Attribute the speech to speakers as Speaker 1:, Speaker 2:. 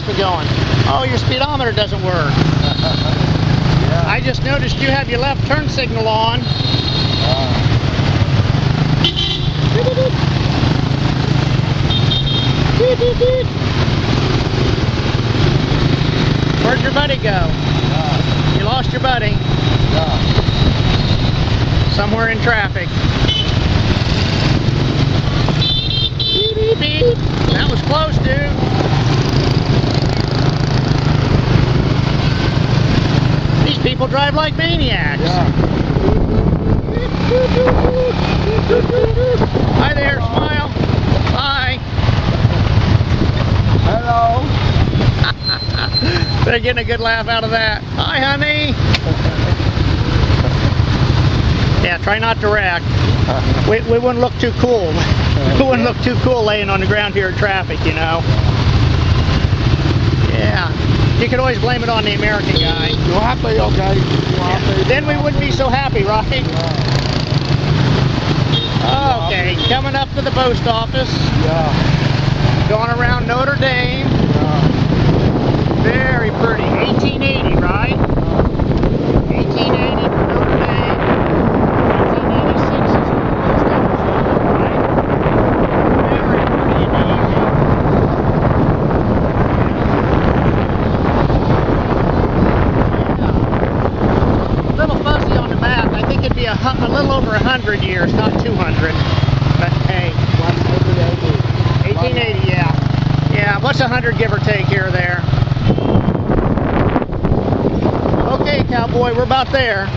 Speaker 1: fast we going? Oh, your speedometer doesn't work.
Speaker 2: Yeah.
Speaker 1: I just noticed you have your left turn signal on. Where'd your buddy go?
Speaker 2: Yeah.
Speaker 1: You lost your buddy.
Speaker 2: Yeah.
Speaker 1: Somewhere in traffic. That was close, dude. These people drive like maniacs.
Speaker 2: Yeah.
Speaker 1: Hi there, smile. Hi.
Speaker 2: Hello.
Speaker 1: They're getting a good laugh out of that. Hi, honey. Yeah, try not to wreck. We wouldn't look too cool. We wouldn't look too cool laying on the ground here in traffic, you know. Yeah. You could always blame it on the American guy.
Speaker 2: You happy, okay? You happy?
Speaker 1: Then we wouldn't be so happy, right?
Speaker 2: Yeah.
Speaker 1: Okay, coming up to the post office.
Speaker 2: Yeah.
Speaker 1: Going around Notre Dame.
Speaker 2: Yeah.
Speaker 1: Very pretty. 1880, right? 1880 for Notre Dame. 1886 is for the post office, right? Very pretty and easy. Yeah. A little fuzzy on the map. I think it'd be a little over 100 years, not 200. But hey.
Speaker 2: 180.
Speaker 1: 1880, yeah. Yeah, what's 100 give or take here or there? Okay, cowboy, we're about there.